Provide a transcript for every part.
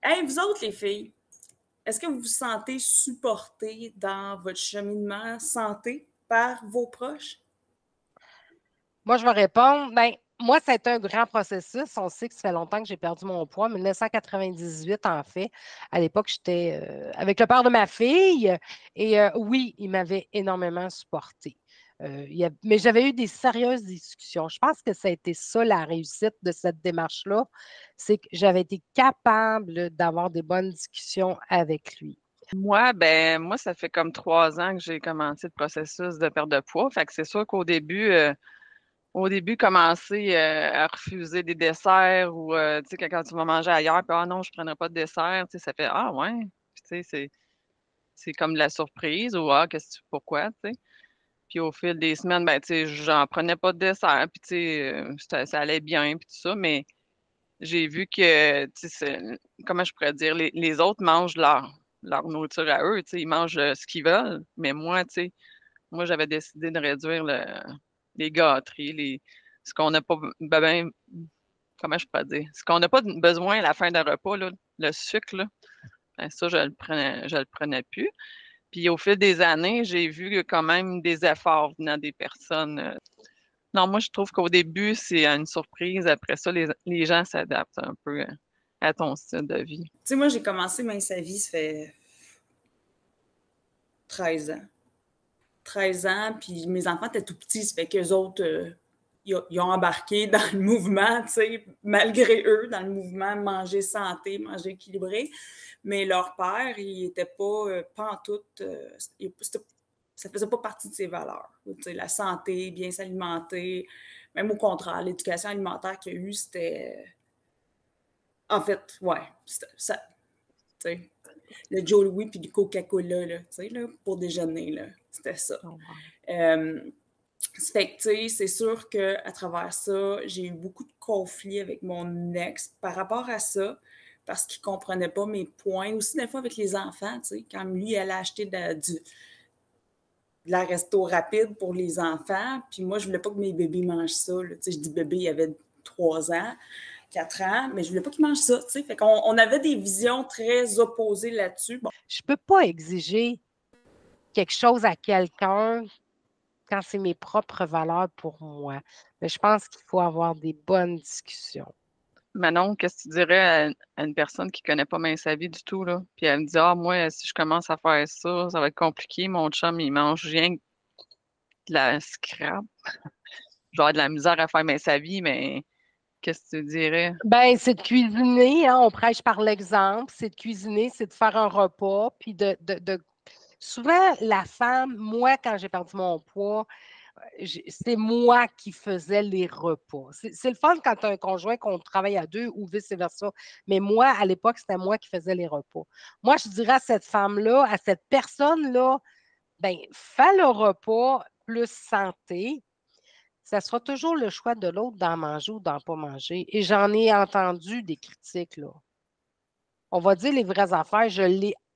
Hey, vous autres, les filles, est-ce que vous vous sentez supportées dans votre cheminement santé par vos proches? Moi, je vais répondre. Ben, moi, ça a été un grand processus. On sait que ça fait longtemps que j'ai perdu mon poids. 1998, en fait. À l'époque, j'étais avec le père de ma fille. Et oui, il m'avait énormément supporté. Mais j'avais eu des sérieuses discussions. Je pense que ça a été ça, la réussite de cette démarche-là. C'est que j'avais été capable d'avoir des bonnes discussions avec lui. Moi, ça fait comme 3 ans que j'ai commencé le processus de perte de poids. Fait que c'est sûr qu'au début, commencer à refuser des desserts ou tu sais, quand tu vas manger ailleurs, puis ah non, je ne prendrai pas de dessert, tu sais, ça fait ah ouais. Puis, tu sais, c'est comme de la surprise ou ah, pourquoi, tu sais. Puis au fil des semaines, ben, tu sais, j'en prenais pas de dessert, puis tu sais, ça allait bien, puis tout ça, mais j'ai vu que, tu sais, comment je pourrais dire, les autres mangent leur nourriture à eux, tu sais, ils mangent ce qu'ils veulent, mais moi, tu sais, moi, j'avais décidé de réduire les gâteries, ce qu'on n'a pas comment je pourrais dire, ce qu'on n'a pas besoin à la fin d'un repas, là, le sucre, là, ben, ça, je le prenais plus. Puis au fil des années, j'ai vu quand même des efforts venant des personnes. Non, moi, je trouve qu'au début, c'est une surprise. Après ça, les gens s'adaptent un peu à ton style de vie. Tu sais, moi, j'ai commencé Mince à vie, ça fait 13 ans. 13 ans, puis mes enfants étaient tout petits, ça fait qu'eux autres, ils ont embarqué dans le mouvement, tu sais, malgré eux, dans le mouvement manger santé, manger équilibré. Mais leur père, il n'était pas en tout, ça faisait pas partie de ses valeurs. Tu sais, la santé, bien s'alimenter, même au contraire, l'éducation alimentaire qu'il y a eu, c'était. En fait, ouais, ça, tu sais, le Joe Louis puis du Coca-Cola, là, tu sais, là, pour déjeuner, là, c'était ça. Oh, wow. Ça fait que, tu sais, c'est sûr qu'à travers ça, j'ai eu beaucoup de conflits avec mon ex par rapport à ça, parce qu'il ne comprenait pas mes points. Aussi, des fois, avec les enfants, tu sais, quand lui, elle a acheté de la resto rapide pour les enfants, puis moi, je ne voulais pas que mes bébés mangent ça. Là. Tu sais, je dis bébé, il avait 3 ans, 4 ans, mais je ne voulais pas qu'ils mangent ça. Tu sais. Fait qu'on avait des visions très opposées là-dessus. Bon. Je ne peux pas exiger quelque chose à quelqu'un quand c'est mes propres valeurs pour moi. Mais je pense qu'il faut avoir des bonnes discussions. Manon, qu'est-ce que tu dirais à une personne qui ne connaît pas sa vie du tout, là? Puis elle me dit, ah, moi, si je commence à faire ça, ça va être compliqué. Mon chum, il mange rien que de la scrap. Je vais avoir de la misère à faire sa vie, mais qu'est-ce que tu dirais? Ben, c'est de cuisiner, hein, on prêche par l'exemple, c'est de cuisiner, c'est de faire un repas, puis Souvent, la femme, moi, quand j'ai perdu mon poids, c'est moi qui faisais les repas. C'est le fun quand tu as un conjoint qu'on travaille à deux ou vice-versa. Mais moi, à l'époque, c'était moi qui faisais les repas. Moi, je dirais à cette femme-là, à cette personne-là, ben, fais le repas plus santé. Ça sera toujours le choix de l'autre d'en manger ou d'en pas manger. Et j'en ai entendu des critiques, là. On va dire les vraies affaires.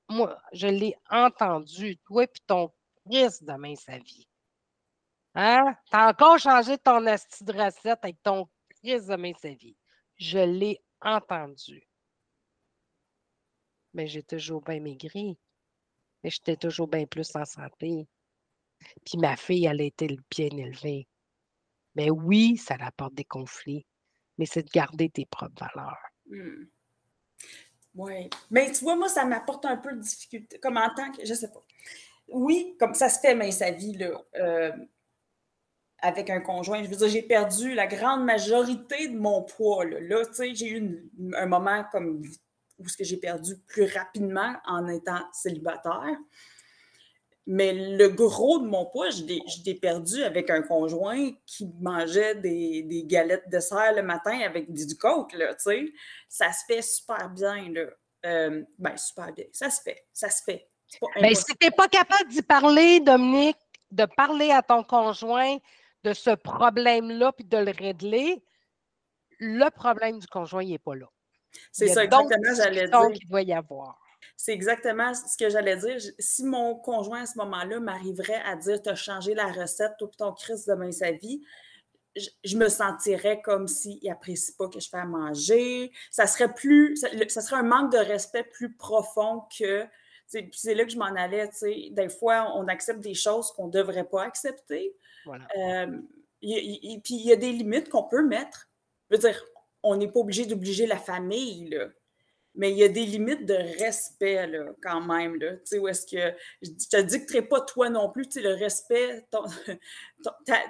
Moi, je l'ai entendu. Toi puis ton Christ de mince sa vie. Hein? T'as encore changé ton asti de recette avec ton Christ de mince sa vie. Je l'ai entendu. Mais j'ai toujours bien maigri. Mais j'étais toujours bien plus en santé. Puis ma fille, elle a été bien élevée. Mais oui, ça apporte des conflits. Mais c'est de garder tes propres valeurs. Oui. Mais tu vois, moi, ça m'apporte un peu de difficulté. Comme en tant que. Je sais pas. Oui, comme ça se fait, mais sa vie, là. Avec un conjoint. Je veux dire, j'ai perdu la grande majorité de mon poids. Là tu sais, j'ai eu un moment comme où ce que j'ai perdu plus rapidement en étant célibataire. Mais le gros de mon poids, je l'ai perdu avec un conjoint qui mangeait des galettes de dessert le matin avec du coke, là, tu sais. Ça se fait super bien, là. Ben, super bien. Ça se fait. Ça se fait. C'est pas Bien, si impossible. tu n'es pas capable d'y parler, Dominique, de parler à ton conjoint de ce problème-là puis de le régler, le problème du conjoint, il n'est pas là. Il C'est y a ça d'autres exactement, j'allais discussions dire. qu'il doit y avoir. C'est exactement ce que j'allais dire. Si mon conjoint à ce moment-là m'arriverait à dire t'as changé la recette, toi et ton Christ demain sa vie, je me sentirais comme s'il n'apprécie pas que je fais à manger. Ça serait un manque de respect plus profond que... Puis c'est là que je m'en allais, tu sais. Des fois, on accepte des choses qu'on ne devrait pas accepter. Voilà. Puis il y a des limites qu'on peut mettre. Je veux dire, on n'est pas obligé d'obliger la famille, là. Mais il y a des limites de respect, là, quand même, là. Tu sais, où est-ce que... Je te dicterai pas toi non plus, tu sais, le respect,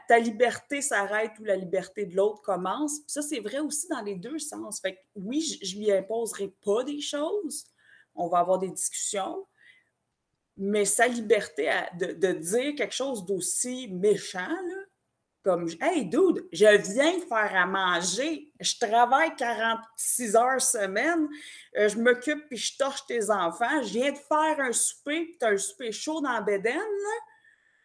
ta liberté s'arrête où la liberté de l'autre commence. Puis ça, c'est vrai aussi dans les deux sens. Fait que oui, je lui imposerai pas des choses. On va avoir des discussions. Mais sa liberté de dire quelque chose d'aussi méchant, là, comme, hey, dude, je viens de faire à manger, je travaille 46 heures semaine, je m'occupe puis je torche tes enfants, je viens de faire un souper, puis tu as un souper chaud dans la bédaine, là.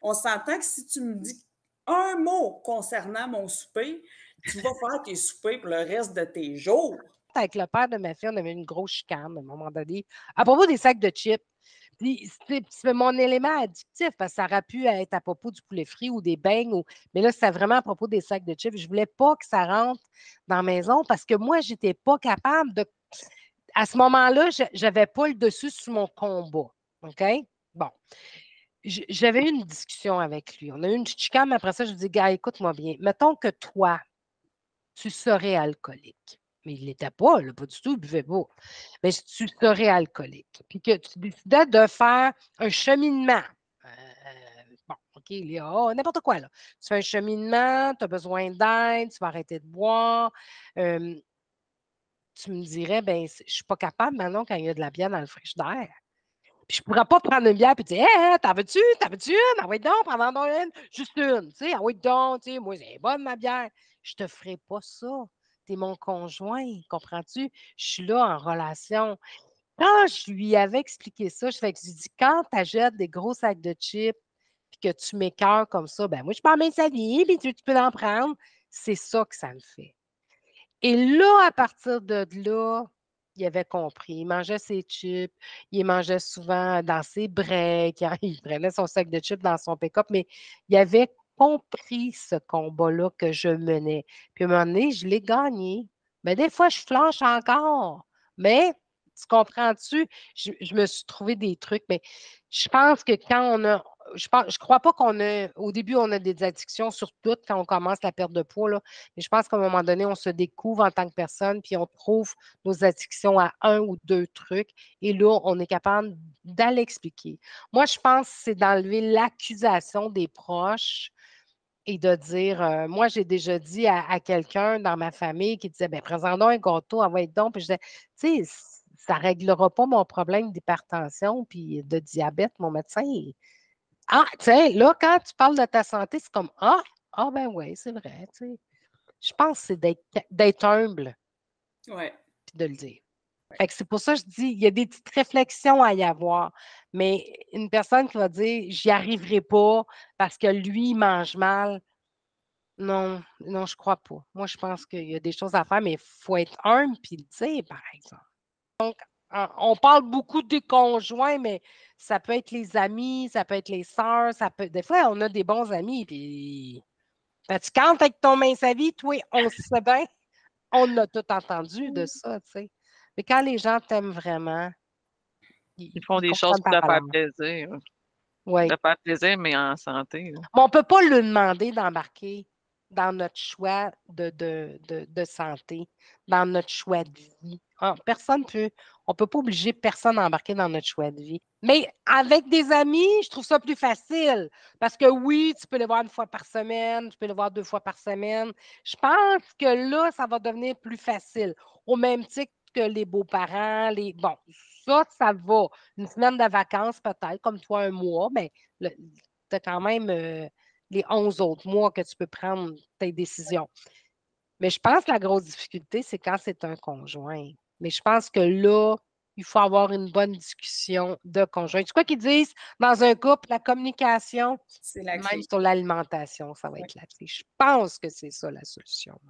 On s'entend que si tu me dis un mot concernant mon souper, tu vas faire tes soupers pour le reste de tes jours. Avec le père de ma fille, on avait une grosse chicane à un moment donné à propos des sacs de chips. Puis c'est mon élément addictif parce que ça aurait pu être à propos du poulet frit ou des beignes. Mais là, c'était vraiment à propos des sacs de chips. Je ne voulais pas que ça rentre dans la maison parce que moi, je n'étais pas capable de... À ce moment-là, je n'avais pas le dessus sur mon combat. OK? Bon. J'avais eu une discussion avec lui. On a eu une chicane, mais après ça, je lui ai dit, gars, écoute-moi bien. Mettons que toi, tu serais alcoolique. Mais il n'était pas, là, pas du tout, il ne buvait pas. Mais tu serais alcoolique. Puis que tu décidais de faire un cheminement. Bon, OK, n'importe quoi, là. Tu fais un cheminement, tu as besoin d'aide, tu vas arrêter de boire. Tu me dirais, ben, je ne suis pas capable maintenant quand il y a de la bière dans le frigidaire. Puis je ne pourrais pas prendre une bière et dire, hé, t'en veux-tu? T'en veux-tu une? Ah oui, donc, prends-en donc une. Juste une. Tu sais, ah oui, donc, tu sais, moi, c'est bonne ma bière. Je ne te ferai pas ça. Tu es mon conjoint, comprends-tu? Je suis là en relation. Quand je lui avais expliqué ça, je lui ai dit, quand tu achètes des gros sacs de chips et que tu m'écœures comme ça, ben moi, je prends bien sa vie, puis tu peux en prendre. C'est ça que ça me fait. Et là, à partir de là, il avait compris. Il mangeait ses chips, il mangeait souvent dans ses breaks, il prenait son sac de chips dans son pick-up, mais il avait compris ce combat-là que je menais. Puis à un moment donné, je l'ai gagné. Mais des fois, je flanche encore. Mais, tu comprends-tu? Je me suis trouvé des trucs, mais je pense que quand on a. Je crois pas qu'on a. Au début, on a des addictions sur tout quand on commence la perte de poids, là. Mais je pense qu'à un moment donné, on se découvre en tant que personne, puis on trouve nos addictions à un ou deux trucs. Et là, on est capable d'aller expliquer. Moi, je pense que c'est d'enlever l'accusation des proches et de dire, moi, j'ai déjà dit à quelqu'un dans ma famille qui disait, ben présente-donc un gâteau, envoie donc. Puis je disais, tu sais, ça ne réglera pas mon problème d'hypertension puis de diabète, mon médecin. Ah, tu sais, là, quand tu parles de ta santé, c'est comme, ben oui, c'est vrai, tu sais. Je pense que c'est d'être humble Ouais. puis de le dire. Fait que c'est pour ça que je dis, il y a des petites réflexions à y avoir. Mais une personne qui va dire, j'y arriverai pas parce que lui, il mange mal, non, non, je crois pas. Moi, je pense qu'il y a des choses à faire, mais il faut être humble puis le dire, par exemple. On parle beaucoup des conjoints, mais ça peut être les amis, ça peut être les sœurs, des fois, on a des bons amis, puis tu cantes avec ton mince avis, toi, on sait bien, on a tout entendu de ça, tu sais. Mais quand les gens t'aiment vraiment, Ils font ils des choses comprennent pour ta te faire valeur. plaisir. Oui. Te faire plaisir, mais en santé, là. Mais on ne peut pas lui demander d'embarquer dans notre choix de santé, dans notre choix de vie. Personne peut, on ne peut pas obliger personne à embarquer dans notre choix de vie. Mais avec des amis, je trouve ça plus facile. Parce que oui, tu peux les voir une fois par semaine, tu peux les voir 2 fois par semaine. Je pense que là, ça va devenir plus facile. Au même titre que les beaux-parents, bon, ça va. Une semaine de vacances, peut-être, comme toi, un mois, mais tu as quand même les 11 autres mois que tu peux prendre tes décisions. Mais je pense que la grosse difficulté, c'est quand c'est un conjoint. Mais je pense que là, il faut avoir une bonne discussion de conjoint. C'est quoi qu'ils disent dans un couple, la communication, C'est la même clé. sur l'alimentation, ça va Ouais. être la clé. Je pense que c'est ça la solution.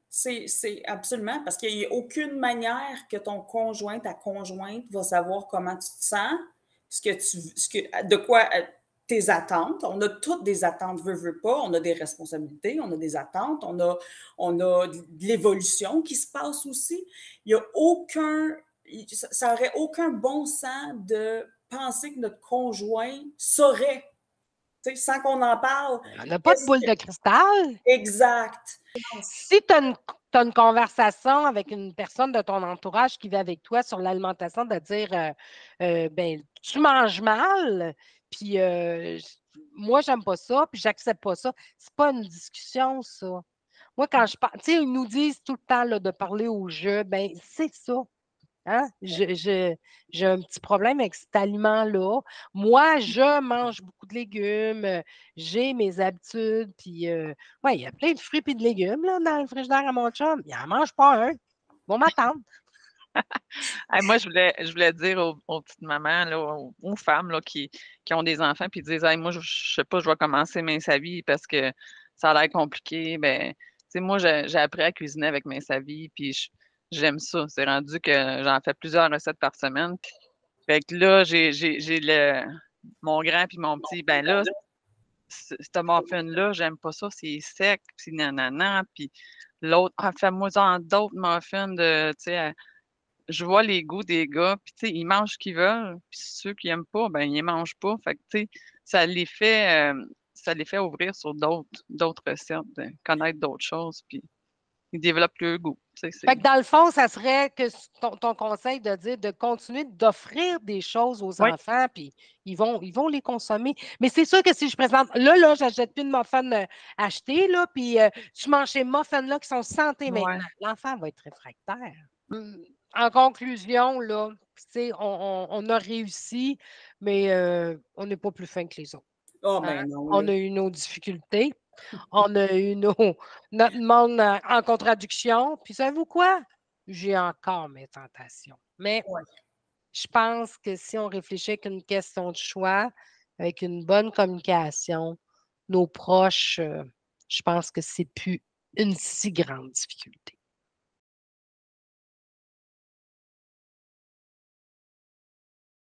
C'est absolument, parce qu'il n'y a aucune manière que ton conjoint, ta conjointe va savoir comment tu te sens, de quoi tes attentes. On a toutes des attentes, veux pas. On a des responsabilités, on a des attentes, on a de l'évolution qui se passe aussi. Il y a aucun... Ça n'aurait aucun bon sens de penser que notre conjoint saurait, sans qu'on en parle. On n'a pas de boule de cristal. Exact. Si tu as une conversation avec une personne de ton entourage qui vit avec toi sur l'alimentation, de dire ben, tu manges mal, puis moi, j'aime pas ça, puis j'accepte pas ça. C'est pas une discussion, ça. Moi, quand je parle, tu sais, ils nous disent tout le temps là, de parler au jeu, ben c'est ça. Hein? J'ai un petit problème avec cet aliment-là. Moi, je mange beaucoup de légumes, j'ai mes habitudes, puis ouais, il y a plein de fruits et de légumes là, dans le frigidaire à mon chum. Il n'en mange pas un. Bon m'attendre. Hey, moi, je voulais dire aux petites mamans, là, aux femmes là, qui ont des enfants, puis disent hey, moi, je sais pas, je vais commencer Mince à vie parce que ça a l'air compliqué. Ben, tu sais, moi, j'ai appris à cuisiner avec Mince à vie, puis j'aime ça. C'est rendu que j'en fais plusieurs recettes par semaine. Fait que là, j'ai mon grand puis mon petit, ben là, ce muffin-là, j'aime pas ça, c'est sec, puis nanana, puis l'autre, ah, fais-moi-en d'autres muffins de, tu sais, je vois les goûts des gars, puis tu sais, ils mangent ce qu'ils veulent, puis ceux qui aiment pas, ben ils les mangent pas. Fait que tu sais, ça les fait ouvrir sur d'autres recettes, de connaître d'autres choses, puis ils développent le goût. Tu sais, Fait que dans le fond, ça serait que ton conseil de dire de continuer d'offrir des choses aux oui, enfants, puis ils vont les consommer. Mais c'est sûr que si je présente, là, j'achète plus de muffins achetés, là, puis tu manges ces muffins-là qui sont santé ouais. maintenant. L'enfant va être réfractaire. En conclusion, là, tu sais, on a réussi, mais on n'est pas plus fin que les autres. Oh, Hein? ben non. On Là. a eu nos difficultés. On a eu notre monde en contradiction. Puis savez-vous quoi? J'ai encore mes tentations. Mais Ouais. je pense que si on réfléchit avec une question de choix, avec une bonne communication, nos proches, je pense que c'est plus une si grande difficulté.